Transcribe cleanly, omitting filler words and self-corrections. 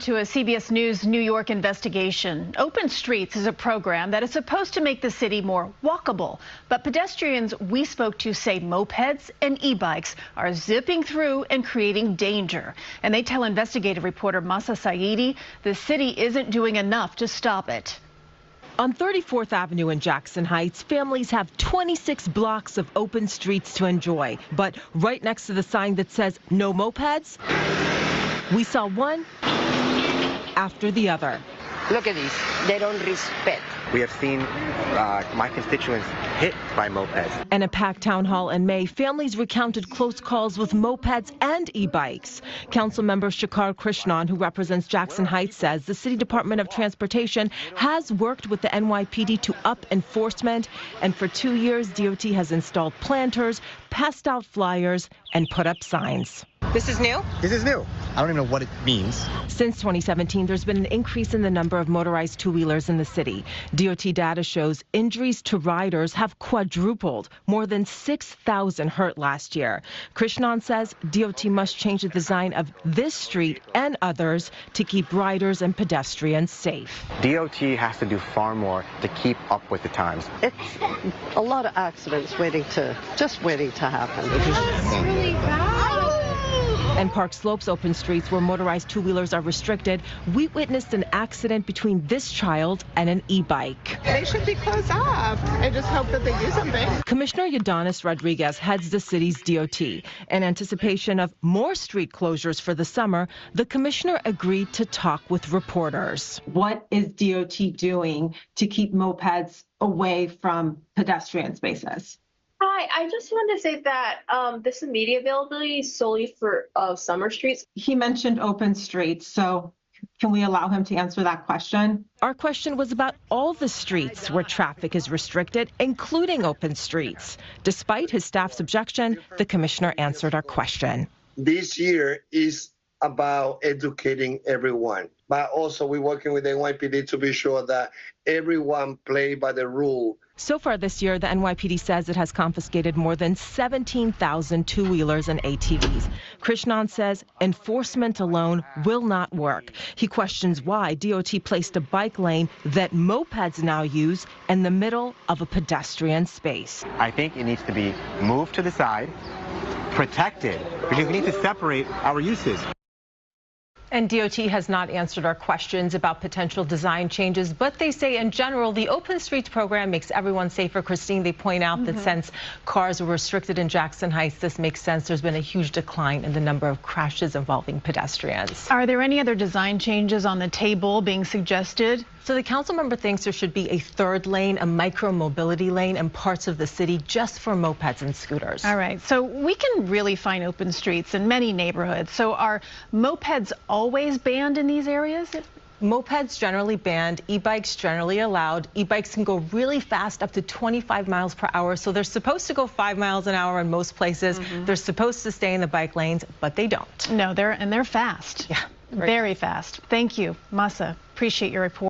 To a CBS News New York investigation. Open Streets is a program that is supposed to make the city more walkable. But pedestrians we spoke to say mopeds and e-bikes are zipping through and creating danger. And they tell investigative reporter Masa Saidi the city isn't doing enough to stop it. On 34th Avenue in Jackson Heights, families have 26 blocks of open streets to enjoy. But right next to the sign that says no mopeds, we saw one after the other. Look at these. They don't respect. We have seen my constituents hit by mopeds. In a packed town hall in May, families recounted close calls with mopeds and e-bikes. Councilmember Shekhar Krishnan, who represents Jackson Heights, says the City Department of Transportation has worked with the NYPD to up enforcement. And for 2 years, DOT has installed planters, passed out flyers, and put up signs. This is new? This is new. I don't even know what it means. Since 2017, there's been an increase in the number of motorized two-wheelers in the city. DOT data shows injuries to riders have quadrupled, more than 6,000 hurt last year. Krishnan says DOT must change the design of this street and others to keep riders and pedestrians safe. DOT has to do far more to keep up with the times. It's a lot of accidents just waiting to happen. That's really bad. And Park Slope's open streets where motorized two-wheelers are restricted, we witnessed an accident between this child and an e-bike. They should be closed off. I just hope that they do something. Commissioner Ydanis Rodriguez heads the city's DOT. In anticipation of more street closures for the summer, the commissioner agreed to talk with reporters. What is DOT doing to keep mopeds away from pedestrian spaces? Hi, I just wanted to say that this immediate availability is solely for summer streets. He mentioned open streets, so can we allow him to answer that question? Our question was about all the streets where traffic is restricted, including open streets. Despite his staff's objection, the commissioner answered our question. This year is about educating everyone, but also we're working with the NYPD to be sure that everyone play by the rule. So far this year, the NYPD says it has confiscated more than 17,000 two-wheelers and ATVs. Krishnan says enforcement alone will not work. He questions why DOT placed a bike lane that mopeds now use in the middle of a pedestrian space. I think it needs to be moved to the side, protected, because we need to separate our uses. And DOT has not answered our questions about potential design changes, but they say in general the Open Streets program makes everyone safer. Christine, they point out that since cars were restricted in Jackson Heights, this makes sense. There's been a huge decline in the number of crashes involving pedestrians. Are there any other design changes on the table being suggested? So the council member thinks there should be a third lane, a micro-mobility lane in parts of the city just for mopeds and scooters. All right, so we can really find open streets in many neighborhoods. So are mopeds always banned in these areas? Mopeds generally banned, e-bikes generally allowed. E-bikes can go really fast, up to 25 miles per hour. So they're supposed to go 5 miles an hour in most places. They're supposed to stay in the bike lanes, but they don't. No, they're fast. Yeah, very fast. Thank you, Masa. Appreciate your report.